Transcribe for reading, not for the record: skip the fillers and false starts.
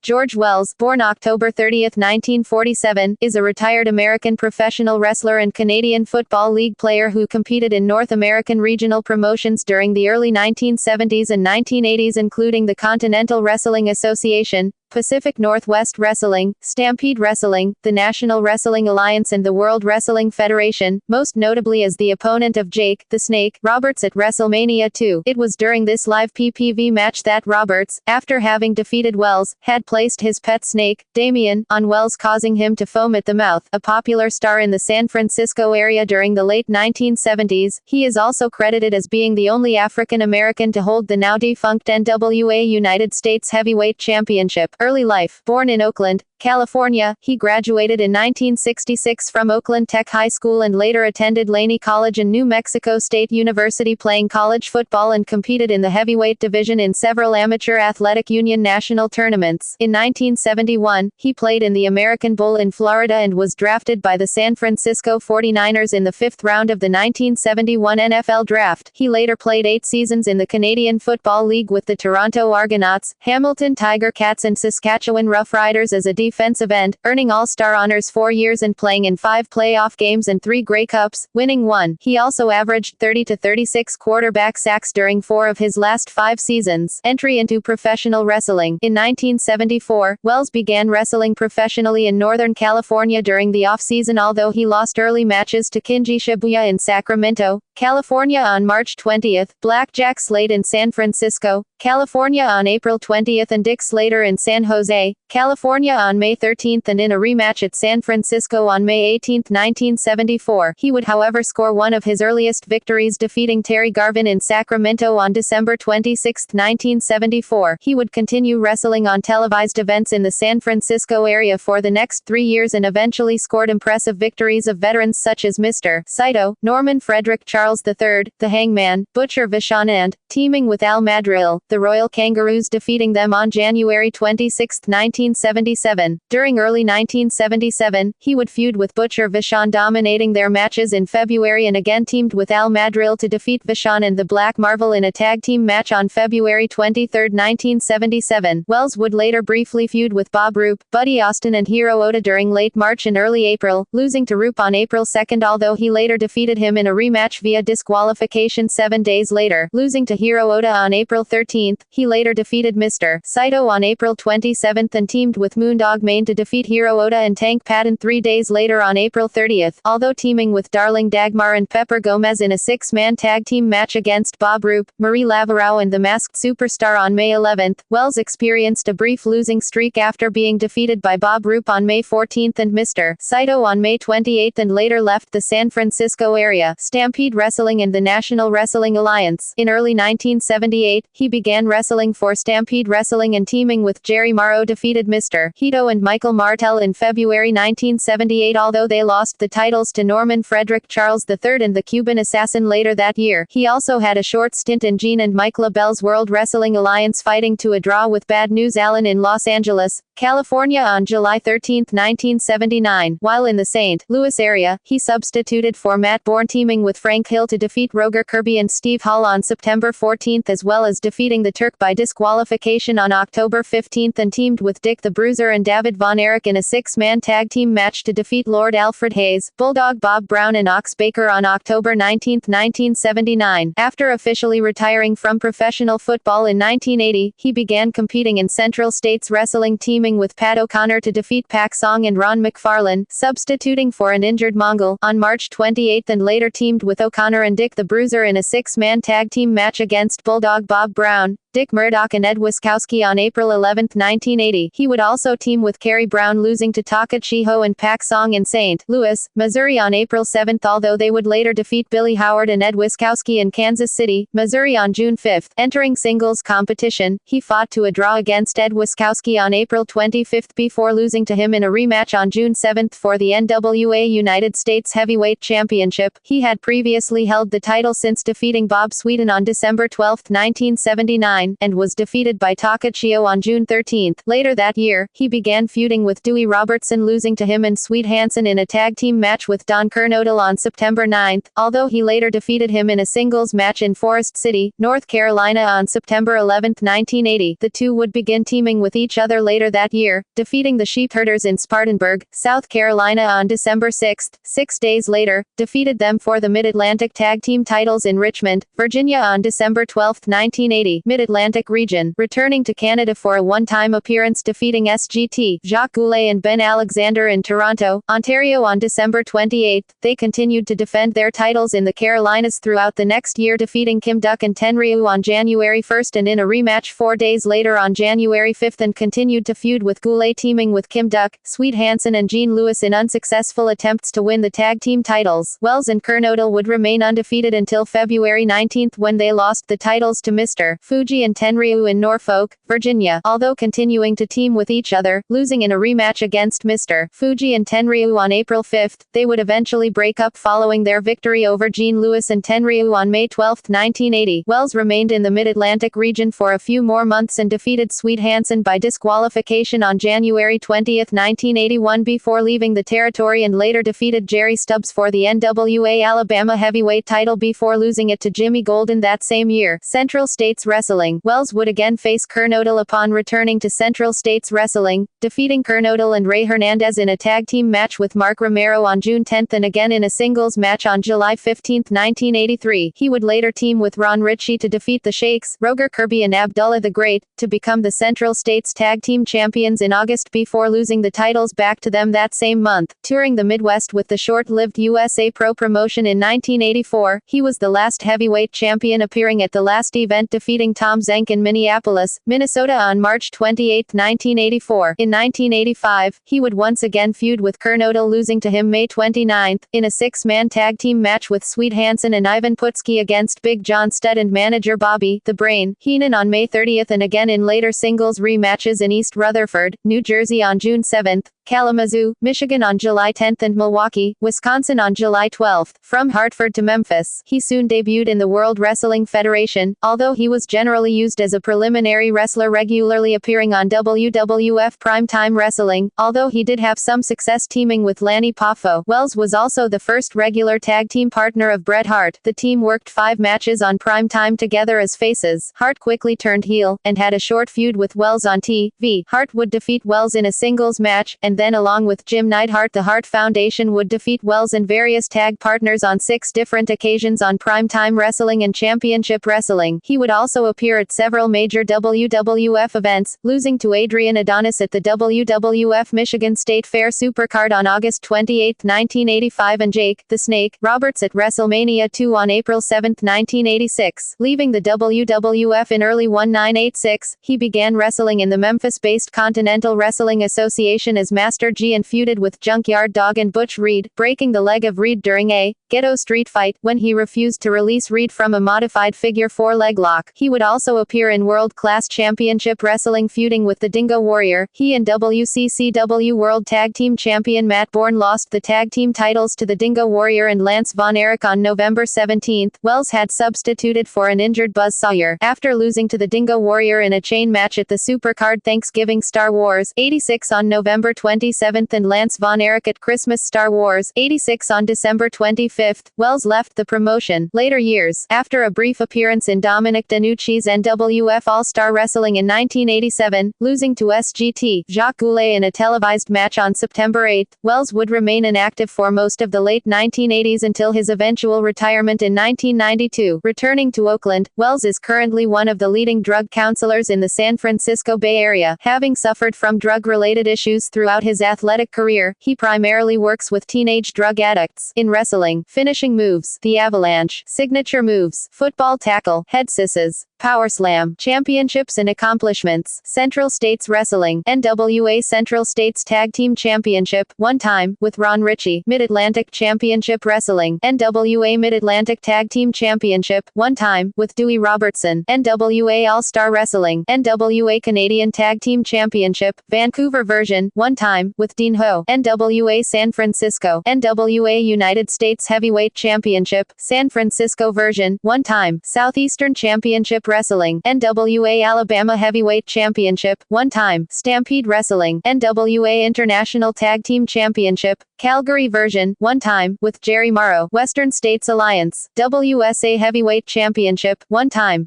George Wells, born October 30, 1947, is a retired American professional wrestler and Canadian Football League player who competed in North American regional promotions during the early 1970s and 1980s, including the Continental Wrestling Association, Pacific Northwest Wrestling, Stampede Wrestling, the National Wrestling Alliance and the World Wrestling Federation, most notably as the opponent of Jake, the Snake, Roberts at WrestleMania 2. It was during this live PPV match that Roberts, after having defeated Wells, had placed his pet snake, Damien, on Wells, causing him to foam at the mouth. A popular star in the San Francisco area during the late 1970s, he is also credited as being the only African American to hold the now defunct NWA United States Heavyweight Championship. Early life. Born in Oakland, California, he graduated in 1966 from Oakland Tech High School and later attended Laney College and New Mexico State University, playing college football and competed in the heavyweight division in several amateur athletic union national tournaments. In 1971, he played in the American Bowl in Florida and was drafted by the San Francisco 49ers in the 5th round of the 1971 NFL Draft. He later played 8 seasons in the Canadian Football League with the Toronto Argonauts, Hamilton Tiger Cats and Saskatchewan Roughriders as a defensive end, earning All-Star honors 4 years and playing in 5 playoff games and 3 Grey Cups, winning 1. He also averaged 30 to 36 quarterback sacks during 4 of his last 5 seasons. Entry into professional wrestling. In 1974, Wells began wrestling professionally in Northern California during the off-season, although he lost early matches to Kinji Shibuya in Sacramento, California on March 20, Blackjack Slade in San Francisco, California on April 20 and Dick Slater in San Jose, California on May 13 and in a rematch at San Francisco on May 18, 1974. He would however score one of his earliest victories, defeating Terry Garvin in Sacramento on December 26, 1974. He would continue wrestling on televised events in the San Francisco area for the next 3 years and eventually scored impressive victories of veterans such as Mr. Saito, Norman Frederick Charles III, the Hangman, Butcher Vachon and, teaming with Al Madril, the Royal Kangaroos, defeating them on January 26, 1977. During early 1977, he would feud with Butcher Vachon, dominating their matches in February, and again teamed with Al Madril to defeat Vachon and the Black Marvel in a tag team match on February 23, 1977. Wells would later briefly feud with Bob Roop, Buddy Austin and Hiro Oda during late March and early April, losing to Roop on April 2, although he later defeated him in a rematch via disqualification 7 days later. Losing to Hiro Oda on April 13, he later defeated Mr. Saito on April 27 and teamed with Moondog Mayne to defeat Hiro Oda and Tank Patton 3 days later on April 30, although teaming with Darling Dagmar and Pepper Gomez in a 6-man tag team match against Bob Roop, Marie Laverow and the Masked Superstar on May 11. Wells experienced a brief losing streak after being defeated by Bob Roop on May 14 and Mr. Saito on May 28 and later left the San Francisco area. Stampede Wrestling and the National Wrestling Alliance. In early 1978, he began wrestling for Stampede Wrestling and teaming with Jerry Morrow defeated Mr. Hito and Michael Martel in February 1978, although they lost the titles to Norman Frederick Charles III and the Cuban Assassin later that year. He also had a short stint in Gene and Mike LaBelle's World Wrestling Alliance, fighting to a draw with Bad News Allen in Los Angeles, California on July 13, 1979. While in the St. Louis area, he substituted for Matt Bourne, teaming with Frank Hill to defeat Roger Kirby and Steve Hull on September 14, as well as defeating the Turk by disqualification on October 15, and teamed with Dick the Bruiser and David Von Erich in a 6-man tag team match to defeat Lord Alfred Hayes, Bulldog Bob Brown and Ox Baker on October 19, 1979. After officially retiring from professional football in 1980, he began competing in Central States Wrestling, teaming with Pat O'Connor to defeat Pak Song and Ron McFarlane, substituting for an injured Mongol on March 28 and later teamed with O'Connor and Dick the Bruiser in a 6-man tag team match against Bulldog Bob Brown, Dick Murdoch and Ed Wiskowski on April 11, 1980. He would also team with Kerry Brown, losing to Taka Chiho and Pak Song in St. Louis, Missouri on April 7, although they would later defeat Billy Howard and Ed Wiskowski in Kansas City, Missouri on June 5. Entering singles competition, he fought to a draw against Ed Wiskowski on April 25 before losing to him in a rematch on June 7 for the NWA United States Heavyweight Championship. He had previously held the title since defeating Bob Sweeten on December 12, 1979. 9, and was defeated by Takachio on June 13. Later that year, he began feuding with Dewey Robertson, losing to him and Sweet Hansen in a tag team match with Don Kernodle on September 9, although he later defeated him in a singles match in Forest City, North Carolina on September 11, 1980. The two would begin teaming with each other later that year, defeating the Sheepherders in Spartanburg, South Carolina on December 6. 6 days later, defeated them for the Mid-Atlantic Tag Team titles in Richmond, Virginia on December 12, 1980. Mid-Atlantic region, returning to Canada for a one-time appearance, defeating SGT, Jacques Goulet and Ben Alexander in Toronto, Ontario on December 28. They continued to defend their titles in the Carolinas throughout the next year, defeating Kim Duck and Tenryu on January 1 and in a rematch 4 days later on January 5, and continued to feud with Goulet, teaming with Kim Duck, Sweet Hansen and Gene Lewis in unsuccessful attempts to win the tag team titles. Wells and Kernodle would remain undefeated until February 19 when they lost the titles to Mr. Fuji and Tenryu in Norfolk, Virginia, although continuing to team with each other, losing in a rematch against Mr. Fuji and Tenryu on April 5. They would eventually break up following their victory over Gene Lewis and Tenryu on May 12, 1980. Wells remained in the Mid-Atlantic region for a few more months and defeated Sweet Hansen by disqualification on January 20, 1981 before leaving the territory, and later defeated Jerry Stubbs for the NWA Alabama Heavyweight title before losing it to Jimmy Golden that same year. Central States Wrestling. Wells would again face Kernodle upon returning to Central States Wrestling, defeating Kernodle and Ray Hernandez in a tag team match with Mark Romero on June 10 and again in a singles match on July 15, 1983. He would later team with Ron Ritchie to defeat the Sheiks, Roger Kirby and Abdullah the Great, to become the Central States Tag Team Champions in August before losing the titles back to them that same month. Touring the Midwest with the short-lived USA Pro promotion in 1984, he was the last heavyweight champion, appearing at the last event defeating Tom Zenk in Minneapolis, Minnesota on March 28, 1984. In 1985, he would once again feud with Kernodle, losing to him May 29, in a six-man tag team match with Sweet Hansen and Ivan Putski against Big John Studd and manager Bobby "The Brain" Heenan on May 30, and again in later singles rematches in East Rutherford, New Jersey on June 7, Kalamazoo, Michigan on July 10 and Milwaukee, Wisconsin on July 12. From Hartford to Memphis, he soon debuted in the World Wrestling Federation, although he was generally used as a preliminary wrestler, regularly appearing on WWF Primetime Wrestling, although he did have some success teaming with Lanny Poffo. Wells was also the first regular tag team partner of Bret Hart. The team worked 5 matches on Primetime together as faces. Hart quickly turned heel, and had a short feud with Wells on TV. Hart would defeat Wells in a singles match, and then along with Jim Neidhart, the Hart Foundation would defeat Wells and various tag partners on 6 different occasions on Primetime Wrestling and Championship Wrestling. He would also appear at several major WWF events, losing to Adrian Adonis at the WWF Michigan State Fair Supercard on August 28, 1985 and Jake, the Snake, Roberts at WrestleMania 2 on April 7, 1986. Leaving the WWF in early 1986, he began wrestling in the Memphis-based Continental Wrestling Association as Master G and feuded with Junkyard Dog and Butch Reed, breaking the leg of Reed during a ghetto street fight when he refused to release Reed from a modified figure 4 leg lock. He would also appear in World Class Championship Wrestling, feuding with the Dingo Warrior. He and WCCW World Tag Team Champion Matt Bourne lost the tag team titles to the Dingo Warrior and Lance Von Erich on November 17. Wells had substituted for an injured Buzz Sawyer after losing to the Dingo Warrior in a chain match at the Supercard Thanksgiving Star Wars 86 on November 27 and Lance Von Erich at Christmas Star Wars 86 on December 25. Wells left the promotion later years after a brief appearance in Dominic DeNucci's NWF All-Star Wrestling in 1987, losing to SGT Jacques Goulet in a televised match on September 8. Wells would remain inactive for most of the late 1980s until his eventual retirement in 1992. Returning to Oakland, Wells is currently one of the leading drug counselors in the San Francisco Bay Area. Having suffered from drug-related issues throughout his athletic career, he primarily works with teenage drug addicts. In wrestling, finishing moves, the Avalanche, signature moves, football tackle, head scisses, power slam, championships and accomplishments, Central States Wrestling, NWA Central States Tag Team Championship, one time, with Ron Ritchie, Mid-Atlantic Championship Wrestling, NWA Mid-Atlantic Tag Team Championship, one time, with Dewey Robertson, NWA All-Star Wrestling, NWA Canadian Tag Team Championship, Vancouver version, one time, with Dean Ho, NWA San Francisco, NWA United States Heavyweight Championship, San Francisco version, one time, Southeastern Championship Wrestling, Wrestling, NWA Alabama Heavyweight Championship, 1 time, Stampede Wrestling, NWA International Tag Team Championship, Calgary version, 1 time, with Jerry Morrow, Western States Alliance, WSA Heavyweight Championship, 1 time.